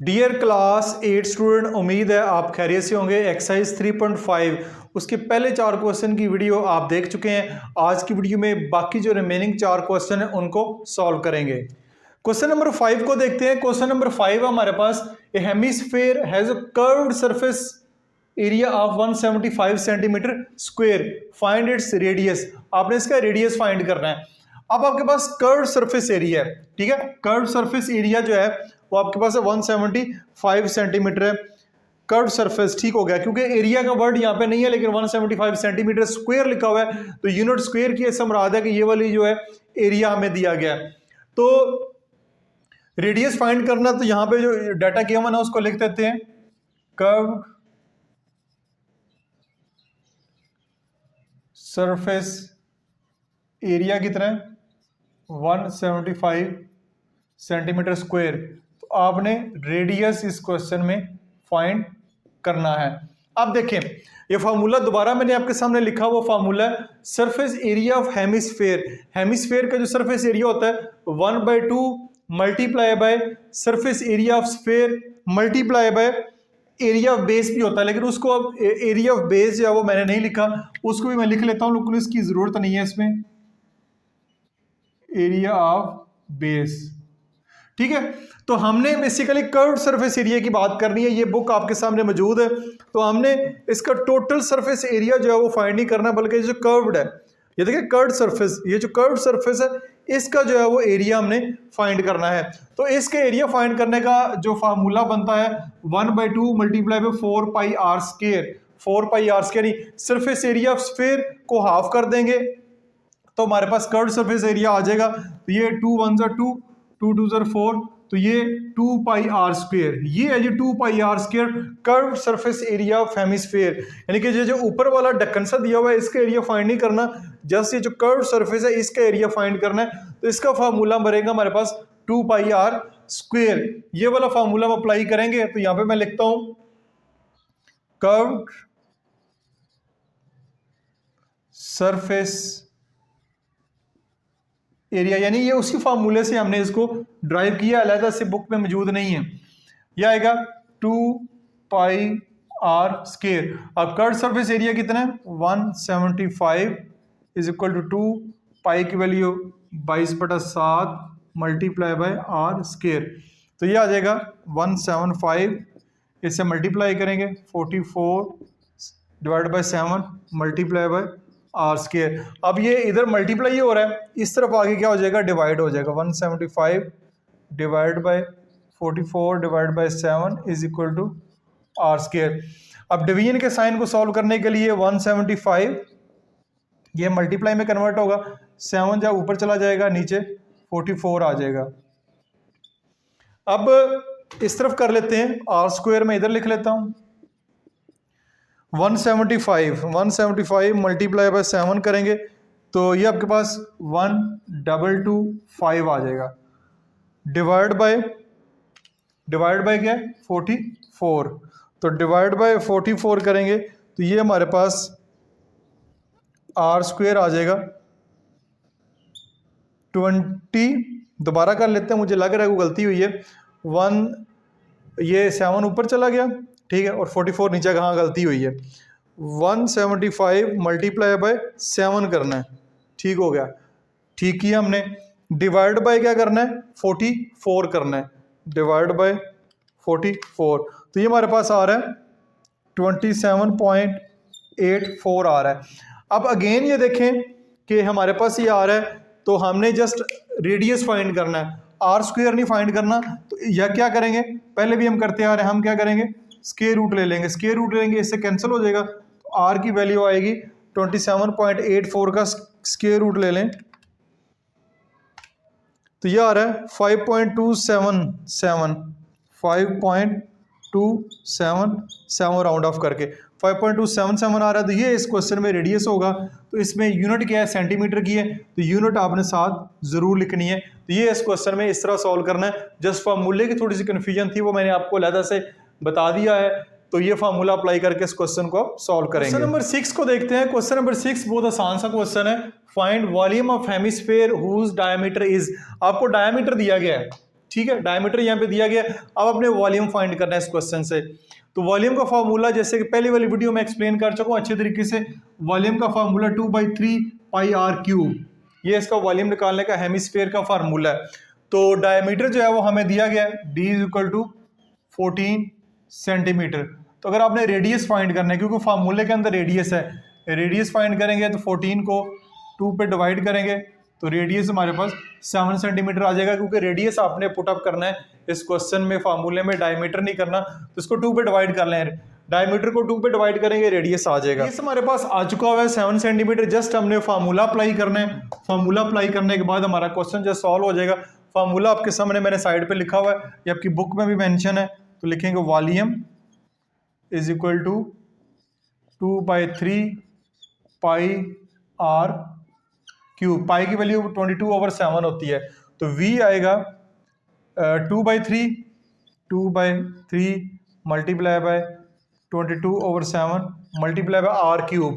Dear class 8 student, उम्मीद है आप खैरियत से होंगे। एक्सरसाइज 3.5 उसके पहले 4 क्वेश्चन की वीडियो आप देख चुके हैं। आज की वीडियो में बाकी जो रिमेनिंग 4 क्वेश्चन हैं उनको सॉल्व करेंगे। क्वेश्चन नंबर 5 को देखते हैं। क्वेश्चन नंबर 5 हमारे पास, a hemisphere has a curved surface area of 175 centimetre square, find its radius. आपने इसका रेडियस फाइंड करना है। अब आपके पास कर्व सरफेस एरिया है, ठीक है। कर्व सरफेस एरिया जो है वो आपके पास 175 सेंटीमीटर है। कर्व सरफेस, ठीक हो गया, क्योंकि एरिया का वर्ड यहाँ पे नहीं है लेकिन 175 सेंटीमीटर स्क्वायर लिखा हुआ है, तो यूनिट स्क्वायर की ऐसा मुराद है कि ये वाली जो है एरिया हमें दिया गया है। तो रेडियस फाइंड करना, तो यहाँ पे जो डाटा किया हुआ है उसको लिख देते हैं। कर्व सरफेस एरिया कितना है, 175 सेंटीमीटर स्क्वायर। तो आपने रेडियस इस क्वेश्चन में फाइंड करना है। अब देखें, ये फार्मूला दोबारा मैंने आपके सामने लिखा हुआ फार्मूला है, surface area of hemisphere. Hemisphere का जो सरफेस एरिया होता है 1/2 multiply by surface area of sphere multiply by area of base भी होता है, लेकिन उसको अब एरिया ऑफ बेस जो है वो मैंने नहीं लिखा, उसको भी मैं लिख लेता हूँ, लेकिन इसकी जरूरत नहीं है इसमें। एरिया ऑफ बेस, ठीक है। तो हमने बेसिकली कर्व्ड सरफेस एरिया की बात करनी है। ये बुक आपके सामने मौजूद है, तो हमने इसका टोटल सरफेस एरिया जो है वो फाइंड नहीं करना, बल्कि जो कर्व्ड है, ये देखिए कर्व्ड सरफेस, ये जो कर्व्ड सरफेस है इसका जो है वो एरिया हमने फाइंड करना है। तो इसके एरिया फाइंड करने का जो फार्मूला बनता है 1/2 multiply by 4 pi r square. 4 pi r square, surface area of sphere को हाफ कर देंगे तो हमारे पास कर्व्ड सरफेस एरिया आ जाएगा। तो ये 2 1 2 2 2 4, तो ये 2 पाई आर स्क्वायर, ये है जी 2 pi r square curved surface area of hemisphere. यानी कि ये जो ऊपर वाला ढक्कन सा दिया हुआ है इसका एरिया फाइंड नहीं करना, जस्ट ये जो कर्व्ड सरफेस है इसका एरिया फाइंड करना है। तो इसका फार्मूला बनेगा हमारे पास 2 पाई आर स्क्वायर। ये वाला फार्मूला हम अप्लाई करेंगे, तो यहां पे मैं लिखता हूं कर्व्ड सरफेस एरिया, यानी ये उसी फार्मूले से हमने इसको ड्राइव किया, अलग से बुक में मौजूद नहीं है। यह आएगा 2 पाई आर स्क्वायर। अब कर्व्ड सरफेस एरिया कितना है 175 इज इक्वल टू 2 पाई की value 22/7 multiply by r square. तो ये आ जाएगा 175, इससे मल्टीप्लाई करेंगे 44 divide by 7 multiply by r square. अब ये इधर मल्टीप्लाई हो रहा है, इस तरफ आगे क्या हो जाएगा, डिवाइड हो जाएगा। 175 divide by 44 divide by 7 is equal to r square. अब डिवीजन के साइन को सॉल्व करने के लिए 175 ये मल्टीप्लाई में कन्वर्ट होगा, 7 जब ऊपर चला जाएगा नीचे 44 आ जाएगा। अब इस तरफ कर लेते हैं, आर स्क्वायर में इधर लिख लेता हूं। 175 मल्टीप्लाई बाय 7 करेंगे तो ये आपके पास 1225 आ जाएगा। डिवाइड बाय क्या है 44, तो डिवाइड बाय 44 करेंगे तो ये हमारे पास आर स्क्वायर आ जाएगा 20। दोबारा कर लेते हैं, मुझे लग रहा है वो गलती हुई है। 1 ये 7 ऊपर चला गया, ठीक है, और 44 नीचे कहाँ गलती हुई है। 175 मल्टीप्लाई बाय 7 करना है, ठीक हो गया, ठीक किया हमने। डिवाइड बाय क्या करना है 44 करना है, डिवाइड बाय 44, तो ये हमारे पास आ रहा है 27.84 आ रहा है। अब अगेन ये देखें कि हमारे पास ये आ रहा है, तो हमने जस्ट रेडियस फाइंड करना है, आर स्क्वायर नहीं फाइंड करना। तो यह क्या करेंगे, पहले भी हम करते आ रहे हैं, हम क्या करेंगे स्क्वायर रूट ले लेंगे, स्क्वायर रूट लेंगे इससे कैंसिल हो जाएगा, तो आर की वैल्यू आएगी 27.84 का स्क्वायर रूट ले लें तो ये आ रहा है 5.277 राउंड ऑफ करके 5.277 आ रहा है। तो ये इस क्वेश्चन में रेडियस होगा, तो इसमें यूनिट क्या है सेंटीमीटर की है, तो यूनिट आपने साथ जरूर लिखनी है। तो ये इस क्वेश्चन में इस तरह सॉल्व करना है। जस्ट फार्मूले की थोड़ी सी कन्फ्यूजन थी, वो मैंने आपको अलग से बता दिया है, तो ये फार्मूला अप्लाई करके इस क्वेश्चन को आप सॉल्व करेंगे। क्वेश्चन नंबर 6 को देखते हैं। क्वेश्चन नंबर 6 बहुत आसान सा क्वेश्चन है। Find volume of hemisphere whose diameter is. आपको डायमीटर दिया गया है, ठीक है, डायमीटर यहाँ पे दिया गया। अब अपने वॉल्यूम फाइंड करना है इस क्वेश्चन से। तो वॉल्यूम का फार्मूला जैसे कि पहली वाली वीडियो में एक्सप्लेन कर चुका हूँ अच्छे तरीके से। वॉल्यूम का फार्मूला 2/3πr³, ये इसका वॉल्यूम निकालने का हेमिस्फीयर का फार्मूला है। तो डायमीटर जो है वो हमें दिया गया है, d = 14 सेंटीमीटर। तो अगर आपने रेडियस फाइंड करना है, क्योंकि फार्मूले के अंदर रेडियस है, रेडियस फाइंड करेंगे तो 14 को 2 पे डिवाइड करेंगे तो रेडियस हमारे पास 7 सेंटीमीटर आ जाएगा। क्योंकि रेडियस आपने पुट अप करना है इस क्वेश्चन में, फार्मूले में डायमीटर नहीं करना, तो इसको 2 पे डिवाइड कर लें। डायमीटर को 2 पे डिवाइड करेंगे, रेडियस आ जाएगा। रेडियस हमारे पास आ चुका हुआ है 7 सेंटीमीटर। जस्ट हमने फार्मूला अप्लाई करना है। फार्मूला अप्लाई करने के बाद हमारा क्वेश्चन जो सॉल्व हो जाएगा। फार्मूला आपके सामने मैंने साइड पे लिखा हुआ है, ये आपकी बुक में भी मेंशन है। तो लिखेंगे volume is equal to 2/3πr³। Pi की वैल्यू 22/7 होती है। तो v आएगा 2/3 multiply by 22/7 multiply by r³।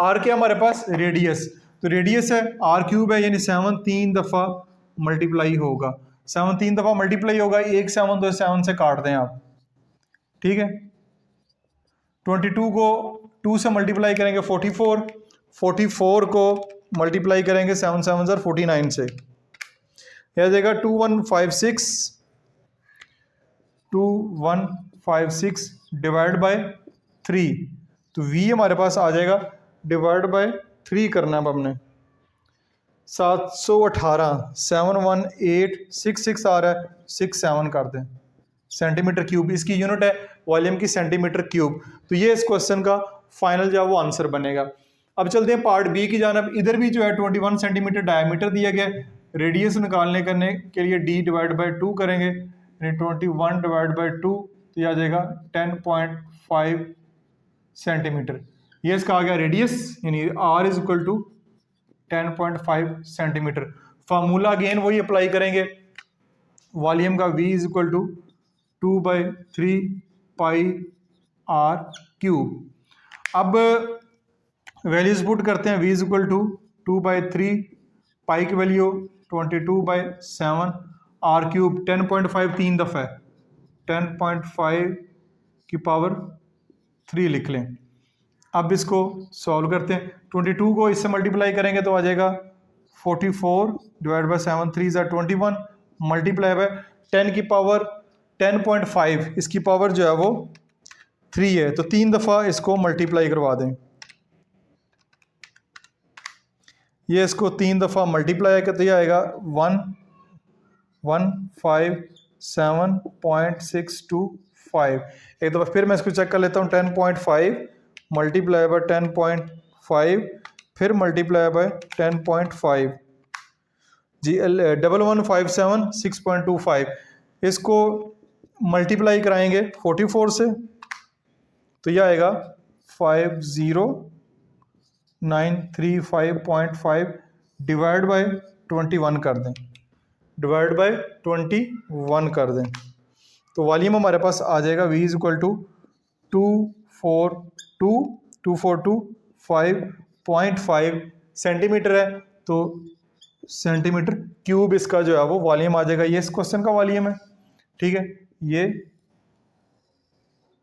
r क्या हमारे पास? रेडियस। तो रेडियस है, r³ है, यानी 7 3 दफ़ा मल्टीप्लाई होगा। 7 3 दफ़ा मल्टीप्लाई होगा, 1 7 2 7 से काट दें आप, ठीक है। 22 को 2 से मल्टीप्लाई करेंगे 44, 44 को मल्टीप्लाई करेंगे 7 7 49 से, यह आ जाएगा 2156 डिवाइड बाय 3। तो v हमारे पास आ जाएगा, डिवाइड बाय 3 करना है अब हमने, 718 71866 आ रहा है, 67 कर दें सेंटीमीटर क्यूब। इसकी यूनिट है वॉल्यूम की सेंटीमीटर क्यूब। तो ये इस क्वेश्चन का फाइनल जो है वो आंसर बनेगा। अब चलते हैं पार्ट बी की जानब। इधर भी जो है 21 सेंटीमीटर डायमीटर दिया गया है। रेडियस निकालने करने के लिए d डिवाइड बाई 2 करेंगे, यानी 21 डिवाइड बाई 2 तो यह आ जाएगा 10.5 सेंटीमीटर। ये इसका आ गया रेडियस, यानी r is equal to 10.5 centimetre. Formula again वही अप्लाई करेंगे, वॉल्यूम का v is equal to 2/3πr³। अब वैल्यूज पुट करते हैं। v is equal to 2/3, pi की वैल्यू 22/7, r³ 10.5 3 दफ़ा है, 10.5 की पावर 3 लिख लें। अब इसको सॉल्व करते हैं। 22 को इससे मल्टीप्लाई करेंगे तो आ जाएगा 44 डिवाइड बाई 7 3 ज़ा 21 मल्टीप्लाई बाय 10 की पावर 10.5, इसकी पावर जो है वो 3 है। तो 3 दफ़ा इसको मल्टीप्लाई करवा दें। ये इसको 3 दफ़ा मल्टीप्लाई करते आएगा 117.625। एक दफ़ा फिर मैं इसको चेक कर लेता हूँ। 10.5 मल्टीप्लाई बाय 10.5 फिर मल्टीप्लाई बाय 10.5 जी 1157 इसको मल्टीप्लाई कराएंगे 44 से तो यह आएगा 50935.5 डिवाइड बाय 21 कर दें, डिवाइड बाय 21 कर दें। तो वॉल्यूम हमारे पास आ जाएगा v is equal to 2425.5 centimetre है। तो सेंटीमीटर क्यूब इसका जो है वो वॉल्यूम आ जाएगा। ये इस क्वेश्चन का वॉल्यूम है, ठीक है। ये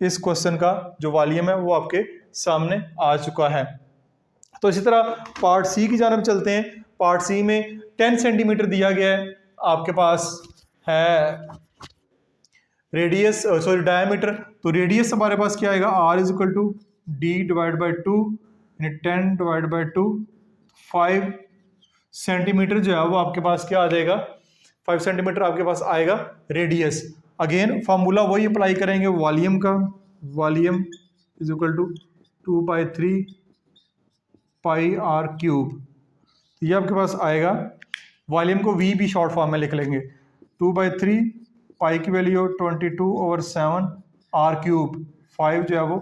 इस क्वेश्चन का जो वॉल्यूम है वो आपके सामने आ चुका है। तो इसी तरह पार्ट सी की जानब चलते हैं। पार्ट सी में 10 सेंटीमीटर दिया गया है, आपके पास है रेडियस सॉरी डायमीटर। तो रेडियस हमारे पास क्या आएगा, r is equal to d divide by 2, यानी 10 डिवाइड बाई 2, 5 सेंटीमीटर जो है वो आपके पास क्या आ जाएगा, 5 सेंटीमीटर आपके पास आएगा रेडियस। अगेन फार्मूला वही अप्लाई करेंगे वॉल्यूम का, volume is equal to 2/3πr³। ये आपके पास आएगा। वॉल्यूम को v भी शॉर्ट फॉर्म में लिख लेंगे, 2/3 पाई की वैल्यू 22/7 r³, 5 जो है वो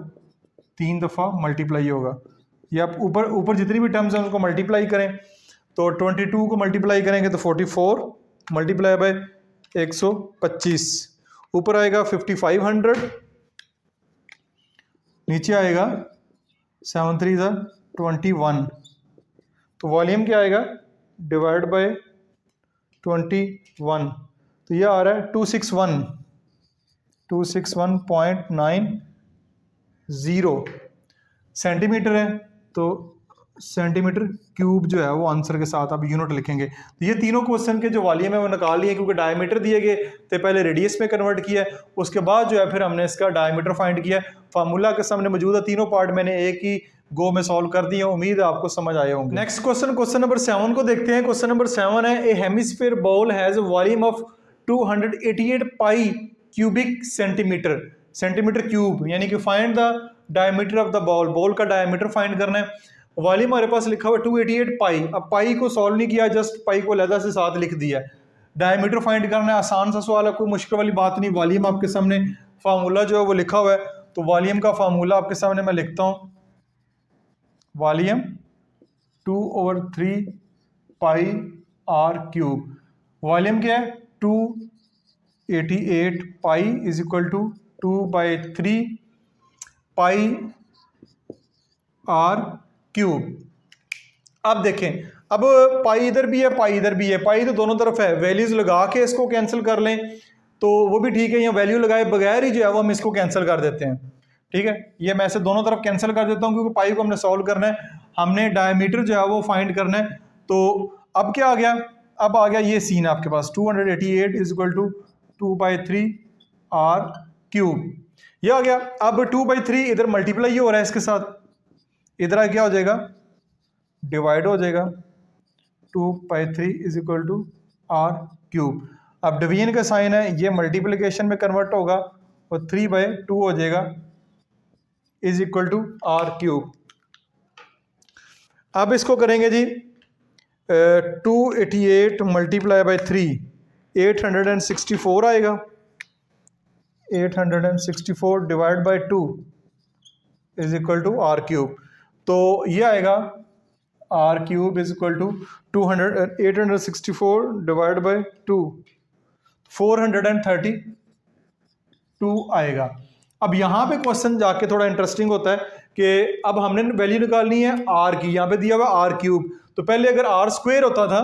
3 दफ़ा मल्टीप्लाई होगा। ये आप ऊपर जितनी भी टर्म्स हैं उनको मल्टीप्लाई करें। तो 22 को मल्टीप्लाई करेंगे तो 44 मल्टीप्लाई बाय 125, ऊपर आएगा 5500, नीचे आएगा 7 3 ज़ा 21। तो वॉल्यूम क्या आएगा, डिवाइड बाय 21, तो ये आ रहा है 261.90 सेंटीमीटर है। तो सेंटीमीटर क्यूब जो है वो आंसर के साथ आप यूनिट लिखेंगे। तो ये तीनों क्वेश्चन के जो वॉल्यूम है वो निकाल लिए, क्योंकि डायमीटर दिए गए तो पहले रेडियस में कन्वर्ट किया है, उसके बाद जो है फिर हमने इसका डायमीटर फाइंड किया। फार्मूला के सामने मौजूद है, तीनों पार्ट मैंने एक ही गो में सॉल्व कर दिए। उम्मीद है आपको समझ आए होंगे। नेक्स्ट क्वेश्चन नंबर 7 को देखते हैं। क्वेश्चन नंबर 7 है, a hemisphere ball has volume of 288 pi cubic centimetre, centimetre cube, यानी कि find the diameter of the ball, ball का डायमीटर फाइंड करना है। वॉल्यूम हमारे पास लिखा हुआ 288 पाई। अब पाई को सॉल्व नहीं किया, जस्ट पाई को अलग से साथ लिख दिया। डायमीटर फाइंड करना है, आसान सा सवाल है, कोई मुश्किल वाली बात नहीं। वॉल्यूम आपके सामने फार्मूला जो है वो लिखा हुआ है, तो वॉल्यूम का फार्मूला आपके सामने मैं लिखता हूँ। Volume 2/3 pi r cube. Volume क्या है? 288 pi is equal to 2/3 pi r cube. अब देखें, अब पाई इधर भी है, पाई इधर भी है, पाई तो दोनों तरफ है। वैल्यूज लगा के इसको कैंसिल कर लें तो वो भी ठीक है, या वैल्यू लगाए बगैर ही जो है वो हम इसको कैंसिल कर देते हैं। ठीक है, ये मैं से दोनों तरफ कैंसिल कर देता हूं, क्योंकि पाई को हमने सॉल्व करना है, हमने डायमीटर जो है वो फाइंड करना है। तो अब क्या आ गया? अब आ गया ये सीन आपके पास 288 is equal to 2/3 r cube, ये आ गया। अब 2/3 इधर मल्टीप्लाई हो रहा है इसके साथ, इधर क्या हो जाएगा? डिवाइड हो जाएगा। 2/3 is equal to r cube. अब डिवीजन का साइन है, ये मल्टीप्लिकेशन में कन्वर्ट होगा और 3/2 हो जाएगा is equal to r cube. अब इसको करेंगे जी 288 मल्टीप्लाई बाई 3, 864 आएगा। 864 divide by 2 is equal to r cube. तो ये आएगा r cube is equal to 864 divide by 2, 432 आएगा। अब यहाँ पे क्वेश्चन जाके थोड़ा इंटरेस्टिंग होता है कि अब हमने वैल्यू निकालनी है आर की। यहाँ पे दिया हुआ आर क्यूब, तो पहले अगर आर स्क्वेयर होता था,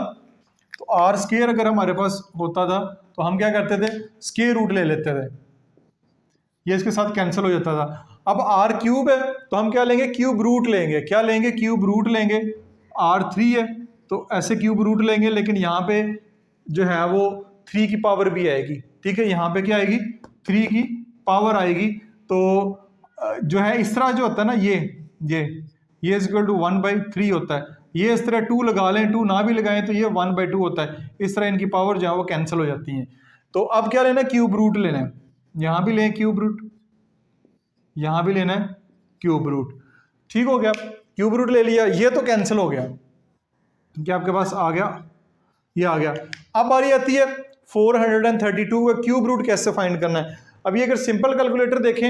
तो आर स्क्वेयर अगर हमारे पास होता था तो हम क्या करते थे? स्क्वेयर रूट ले लेते थे, ये इसके साथ कैंसिल हो जाता था। अब आर क्यूब है तो हम क्या लेंगे? क्यूब रूट लेंगे। क्या लेंगे? क्यूब रूट लेंगे। R3 है तो ऐसे क्यूब रूट लेंगे, लेकिन यहाँ पे जो है वो 3 की पावर भी आएगी। ठीक है, यहाँ पे क्या आएगी? 3 की पावर आएगी। तो जो है इस तरह जो होता है ना, ये इज इक्वल टू 1/3 होता है। ये इस तरह 2 लगा लें, 2 ना भी लगाएं तो ये 1/2 होता है। इस तरह इनकी पावर जो है वो कैंसिल हो जाती है। तो अब क्या लेना है? क्यूब रूट लेना है। यहाँ भी लें क्यूब रूट, यहाँ भी लेना है क्यूब रूट। ठीक हो गया, क्यूब रूट ले लिया, ये तो कैंसिल हो गया। क्या आपके पास आ गया? ये आ गया। अब बारी आती है 432 का क्यूब रूट कैसे फाइंड करना है। अब ये अगर सिंपल कैलकुलेटर देखें,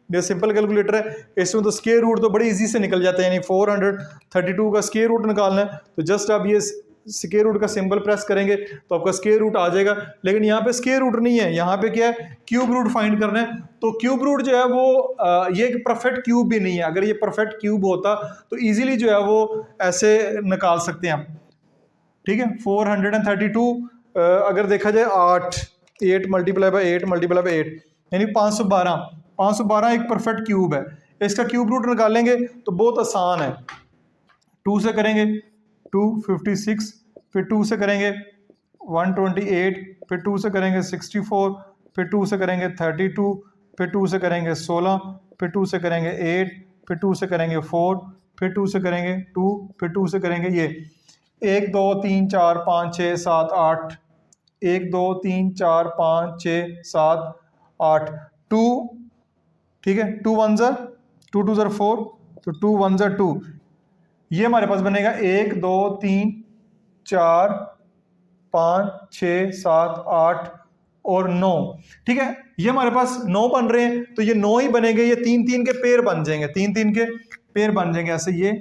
ये सिंपल कैलकुलेटर है, इसमें तो स्क्वायर रूट तो बड़ी इजी से निकल जाता है। यानी 432 का स्क्वायर रूट निकालना है तो जस्ट आप ये स्क्वायर रूट का सिंबल प्रेस करेंगे तो आपका स्क्वायर रूट आ जाएगा। लेकिन यहाँ पे स्क्वायर रूट नहीं है, यहाँ पे क्या है? क्यूब रूट फाइंड करना है। तो क्यूब रूट जो है वो ये एक परफेक्ट क्यूब भी नहीं है। अगर ये परफेक्ट क्यूब होता तो इजीली जो है वो ऐसे निकाल सकते हैं हम। ठीक है, 432 अगर देखा जाए 8 मल्टीप्लाई बाई 8 मल्टीप्लाई बाई 8 यानी 512 एक परफेक्ट क्यूब है। इसका क्यूब रूट निकालेंगे तो बहुत आसान है। 2 से करेंगे 256, फिर 2 से करेंगे 128, फिर 2 से करेंगे 64, फिर 2 से करेंगे 32, फिर 2 से करेंगे 16, फिर 2 से करेंगे 8, फिर 2 से करेंगे 4, फिर 2 से करेंगे 2, फिर 2 से करेंगे ये 1 2 3 4 5 6 7 8, 1 2 3 4 5 6 7 8, 2। ठीक है, 2 1 ज़ा 2 2 ज़ा 4, तो 2 1 ज़ा 2। ये हमारे पास बनेगा 1 2 3 4 5 6 7 8 और 9। ठीक है, ये हमारे पास 9 बन रहे हैं, तो ये 9 ही बनेंगे। ये 3 3 के पेयर बन जाएंगे, 3 3 के पेयर बन जाएंगे। ऐसे ये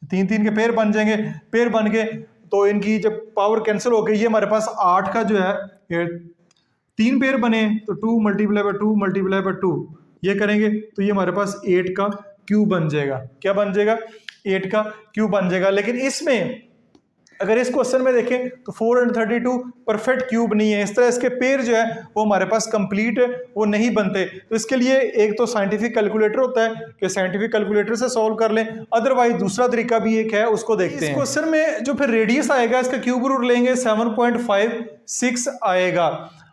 3 3 के पेयर बन जाएंगे। पेयर बन के तो इनकी जब पावर कैंसिल हो गई, ये हमारे पास 8 का जो है 3 पेयर बने, तो 2 मल्टीप्लाई बाई 2 मल्टीप्लाई बाई 2 ये करेंगे तो ये हमारे पास 8 का क्यूब बन जाएगा। क्या बन जाएगा? 8 का क्यूब बन जाएगा। लेकिन इसमें अगर इस क्वेश्चन में देखें तो 432 परफेक्ट क्यूब नहीं है, इस तरह इसके पेयर जो है वो हमारे पास कंप्लीट वो नहीं बनते। तो इसके लिए एक तो साइंटिफिक कैलकुलेटर होता है कि साइंटिफिक कैलकुलेटर से सॉल्व कर लें, अदरवाइज दूसरा तरीका भी एक है, उसको देखते हैं। इस क्वेश्चन में जो फिर रेडियस आएगा इसका क्यूब रूट लेंगे 7.56 आएगा।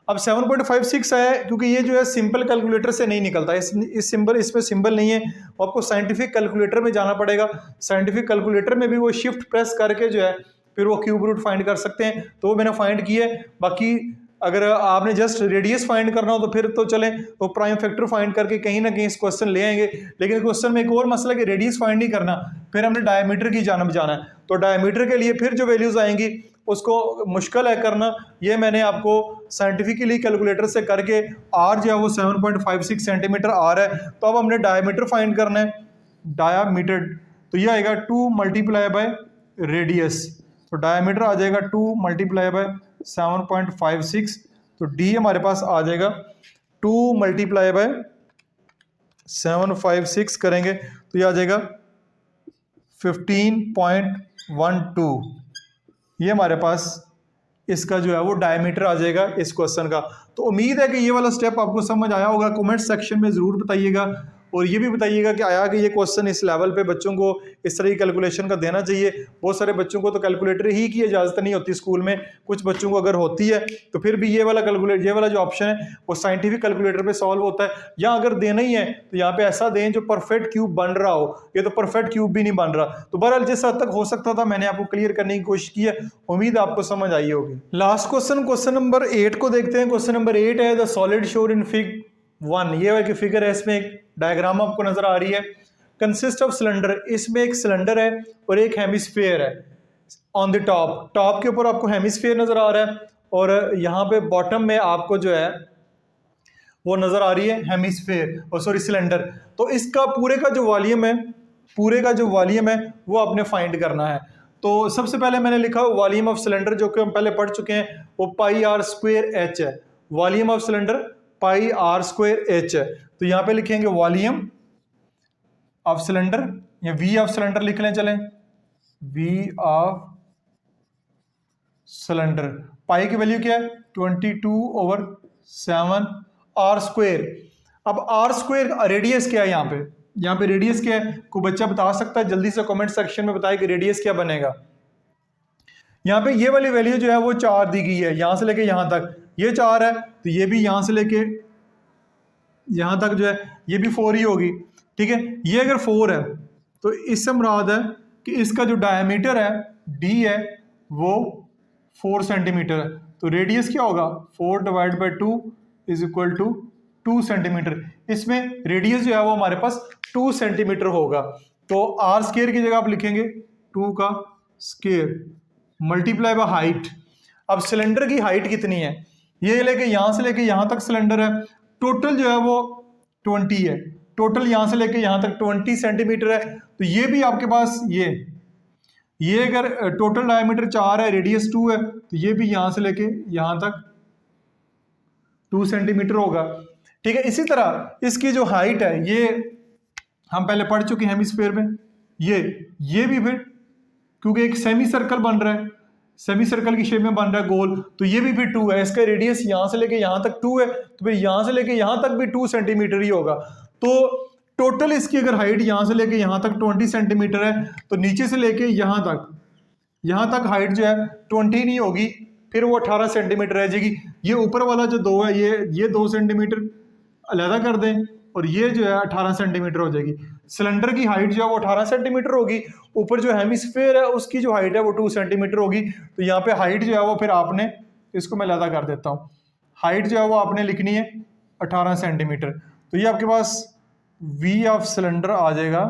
अब 7.56 आया क्योंकि ये जो है सिंपल कैलकुलेटर से नहीं निकलता, इसमें सिंबल नहीं है, वो आपको साइंटिफिक कैलकुलेटर में जाना पड़ेगा। साइंटिफिक कैलकुलेटर में भी वो शिफ्ट प्रेस करके जो है फिर वो क्यूब रूट फाइंड कर सकते हैं, तो वो मैंने फाइंड किया है। बाकी अगर आपने जस्ट रेडियस फाइंड करना हो तो फिर तो चलें वो प्राइम फैक्टर फाइंड करके कहीं ना कहीं इस क्वेश्चन ले आएंगे। लेकिन क्वेश्चन में एक और मसला कि रेडियस फाइंड नहीं करना, फिर हमने डायमीटर की जानब जाना है, तो डायमीटर के लिए फिर जो वैल्यूज आएंगी उसको मुश्किल है करना। ये मैंने आपको साइंटिफिकली कैलकुलेटर से करके आर जो है वो 7.56 सेंटीमीटर आर है। तो अब हमने डायमीटर फाइंड करना है, डायमीटर, तो ये आएगा 2 मल्टीप्लाई बाय रेडियस, तो डायमीटर आ जाएगा 2 मल्टीप्लाई बाय 7.56, तो डी हमारे पास आ जाएगा 2 मल्टीप्लाई बाय 756 करेंगे तो ये आ जाएगा 15.12। ये हमारे पास इसका जो है वो डायमीटर आ जाएगा इस क्वेश्चन का। तो उम्मीद है कि ये वाला स्टेप आपको समझ आया होगा। कमेंट सेक्शन में ज़रूर बताइएगा और ये भी बताइएगा कि आया कि ये क्वेश्चन इस लेवल पे बच्चों को इस तरह की कैलकुलेशन का देना चाहिए। बहुत सारे बच्चों को तो कैलकुलेटर ही की इजाज़त नहीं होती स्कूल में, कुछ बच्चों को अगर होती है तो फिर भी ये वाला जो ऑप्शन है वो साइंटिफिक कैलकुलेटर पे सॉल्व होता है। या अगर देना ही है तो यहाँ पे ऐसा दें जो परफेक्ट क्यूब बन रहा हो, ये तो परफेक्ट क्यूब भी नहीं बन रहा। तो बहरहाल जिस हद तक हो सकता था मैंने आपको क्लियर करने की कोशिश की है, उम्मीद आपको समझ आई होगी। लास्ट क्वेश्चन नंबर 8 को देखते हैं। क्वेश्चन नंबर 8 है द सॉलिड शोर इन फिग 1। ये है कि फिगर है, इसमें एक डायग्राम आपको नजर आ रही है। कंसिस्ट ऑफ सिलेंडर, इसमें एक सिलेंडर है और एक हेमिस्फीयर है। ऑन द टॉप के ऊपर आपको हेमिस्फीयर नजर आ रहा है और यहाँ पे बॉटम में आपको जो है वो नजर आ रही है हेमिस्फीयर और सॉरी सिलेंडर। तो इसका पूरे का जो वॉल्यूम है वो आपने फाइंड करना है। तो सबसे पहले मैंने लिखा वॉल्यूम ऑफ सिलेंडर, जो कि हम पहले पढ़ चुके हैं, वो पाई आर स्क्वायर एच है। Volume of cylinder pi r square h है। तो यहाँ पे लिखेंगे वॉल्यूम ऑफ सिलेंडर या वी ऑफ सिलेंडर लिख लें, चलें वी ऑफ सिलेंडर। पाई की वैल्यू क्या है 22/7 आर स्क्वायर। अब आर स्क्वायर रेडियस क्या है, यहाँ पे रेडियस क्या है, कोई बच्चा बता सकता है जल्दी से कमेंट सेक्शन में बताए कि रेडियस क्या बनेगा। यहाँ पे ये वाली वैल्यू जो है वो 4 दी गई है, यहां से लेके यहां तक ये 4 है, तो ये भी यहां से लेके यहां तक जो है ये भी 4 ही होगी। ठीक है, ये अगर 4 है तो इससे मुराद है कि इसका जो डायमीटर है डी है वो 4 सेंटीमीटर है। तो रेडियस क्या होगा 4/2 इज इक्वल टू 2 सेंटीमीटर। इसमें रेडियस जो है वो हमारे पास 2 सेंटीमीटर होगा। तो आर स्क्वायर की जगह आप लिखेंगे 2 का स्क्वायर मल्टीप्लाई बाय हाइट। अब सिलेंडर की हाइट कितनी है, ये लेके यहां से लेके यहां तक सिलेंडर है, टोटल जो है वो 20 है। टोटल यहां से लेके यहां तक 20 सेंटीमीटर है। तो ये भी आपके पास ये अगर टोटल डायमीटर 4 है, रेडियस 2 है, तो ये भी यहां से लेके यहां तक 2 सेंटीमीटर होगा। ठीक है, इसी तरह इसकी जो हाइट है ये हम पहले पढ़ चुके हैं हेमिस्फीयर में, ये भी फिर क्योंकि एक सेमी सर्कल बन रहा है, सेमी सर्कल की शेप में बन रहा है गोल, तो ये भी फिर 2 है। इसका रेडियस यहां से लेके यहां तक 2 है, तो फिर यहां से लेके यहां तक भी 2 सेंटीमीटर ही होगा। तो टोटल इसकी अगर हाइट यहां से लेके यहां तक 20 सेंटीमीटर है, तो नीचे से लेके यहां तक हाइट जो है 20 नहीं होगी, फिर वो 18 सेंटीमीटर रह जाएगी। ये ऊपर वाला जो 2 है ये 2 सेंटीमीटर अलहदा कर दें और ये जो है 18 सेंटीमीटर हो जाएगी। सिलेंडर की हाइट जो है वो 18 सेंटीमीटर होगी, ऊपर जो हेमिस्फीयर है उसकी जो हाइट है वो 2 सेंटीमीटर होगी। तो यहाँ पे हाइट जो है वो फिर आपने, इसको मैं अलहदा कर देता हूँ, हाइट जो है वो आपने लिखनी है 18 सेंटीमीटर। तो ये आपके पास वी ऑफ सिलेंडर आ जाएगा,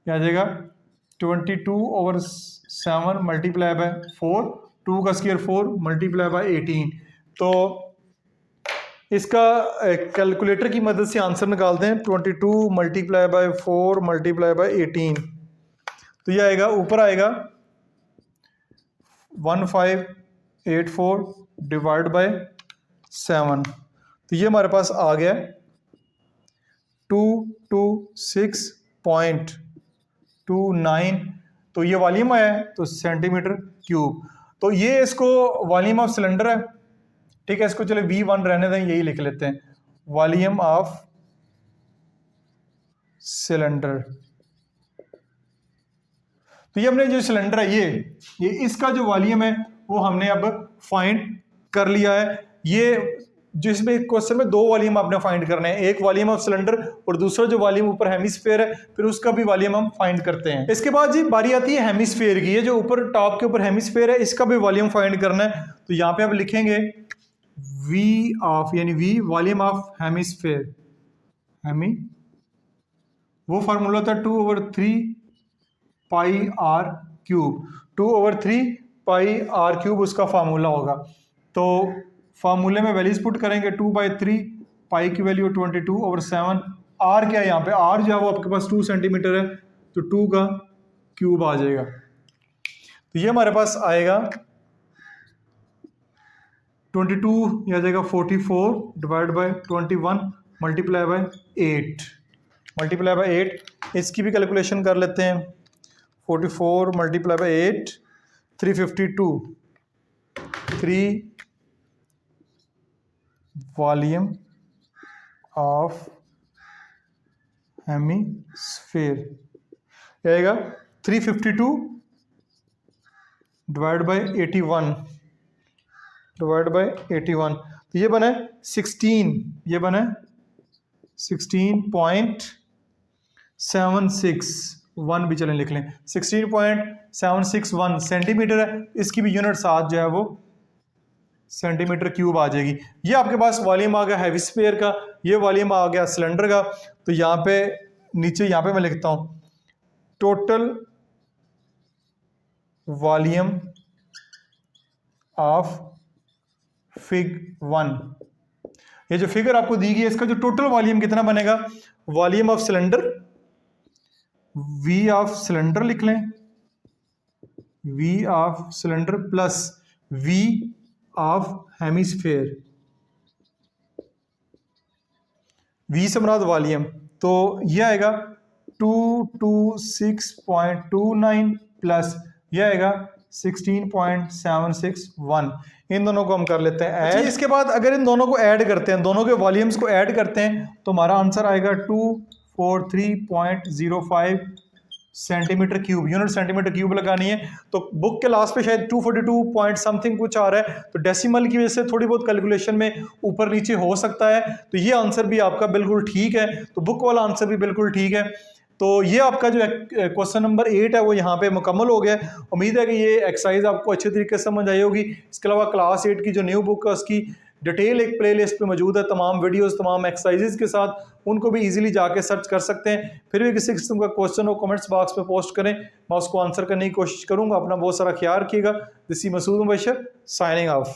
क्या आ जाएगा 22/7 मल्टीप्लाई बाय 4, 2 का स्क्वायर 4 मल्टीप्लाई बाय 18। तो इसका कैलकुलेटर की मदद से आंसर निकालते हैं। 22 मल्टीप्लाई बाय 4 मल्टीप्लाई बाय 18, तो ये आएगा, ऊपर आएगा 1584 डिवाइड बाय 7, तो ये हमारे पास आ गया 226.29 तो ये वॉल्यूम आया है तो सेंटीमीटर क्यूब। तो ये इसको वॉल्यूम ऑफ सिलेंडर है, ठीक है, इसको चलो V1 रहने दें, यही लिख लेते हैं, वॉल्यूम ऑफ सिलेंडर। तो ये हमने जो सिलेंडर है ये इसका जो वॉल्यूम है वो हमने अब फाइंड कर लिया है। ये जिसमें क्वेश्चन में 2 वॉल्यूम आपने फाइंड करने हैं, एक वॉल्यूम ऑफ सिलेंडर और दूसरा जो वॉल्यूम ऊपर हेमिस्फीयर है, फिर उसका भी वॉल्यूम हम फाइंड करते हैं। इसके बाद जी बारी आती है हेमिस्फीयर की, ये जो ऊपर टॉप के ऊपर हेमिस्फीयर है इसका भी वॉल्यूम फाइंड करना है। तो यहाँ पे आप लिखेंगे वी ऑफ, यानी वी वॉल्यूम ऑफ हेमिस्फीयर, वो फार्मूला था 2/3 pi r cube, 2/3 pi r cube उसका फार्मूला होगा। तो फार्मूले में वैल्यूज पुट करेंगे, 2/3 पाई की वैल्यू 22/7, आर क्या है यहाँ पे, आर जो है वो आपके पास 2 सेंटीमीटर है तो 2 का क्यूब आ जाएगा। तो ये हमारे पास आएगा 22, यह आ जाएगा 44 डिवाइड बाई 21 मल्टीप्लाई बाई 8, इसकी भी कैलकुलेशन कर लेते हैं। 44 multiply by 8 352, 3 volume of hemisphere आएगा 352 डिवाइड बाई 81 डिवाइड बाई 81, तो ये बना 16, ये बना 16.761 भी चलें लिख लें, 16.761 सेंटीमीटर है, इसकी भी यूनिट साथ जो है वो सेंटीमीटर क्यूब आ जाएगी। ये आपके पास वॉल्यूम आ गया हेमिस्फीयर का, ये वॉल्यूम आ गया सिलेंडर का। तो यहाँ पे नीचे यहाँ पे मैं लिखता हूँ टोटल वॉल्यूम ऑफ फिग 1, ये जो फिगर आपको दी गई है इसका जो टोटल वॉल्यूम कितना बनेगा, volume of cylinder, V of cylinder लिख लें, V of cylinder plus V of hemisphere, V से मुराद वॉल्यूम, तो यह आएगा 226.29 प्लस यह आएगा 16.761। इन दोनों को हम कर लेते हैं ऐड। इसके बाद अगर इन दोनों को ऐड करते हैं, दोनों के वॉल्यूम्स को ऐड करते हैं तो हमारा आंसर आएगा 243.05 centimetre cube. Unit centimetre cube लगानी है तो बुक के लास्ट पे शायद 242 पॉइंट समथिंग कुछ आ रहा है, तो डेसिमल की वजह से थोड़ी बहुत कैलकुलेशन में ऊपर नीचे हो सकता है। तो ये आंसर भी आपका बिल्कुल ठीक है, तो बुक वाला आंसर भी बिल्कुल ठीक है। तो ये आपका जो क्वेश्चन नंबर 8 है वो यहाँ पे मुकम्मल हो गया। उम्मीद है कि ये एक्सरसाइज आपको अच्छे तरीके से समझ आई होगी। इसके अलावा क्लास 8 की जो न्यू बुक है उसकी डिटेल एक प्लेलिस्ट पे मौजूद है, तमाम वीडियोस तमाम एक्सरसाइजेज के साथ, उनको भी इजीली जाके सर्च कर सकते हैं। फिर भी किसी किस्म का क्वेश्चन हो कमेंट्स बॉक्स में पोस्ट करें, मैं उसको आंसर करने की कोशिश करूँगा। अपना बहुत सारा ख्याल रखिएगा। This is Masood Mubashar signing of.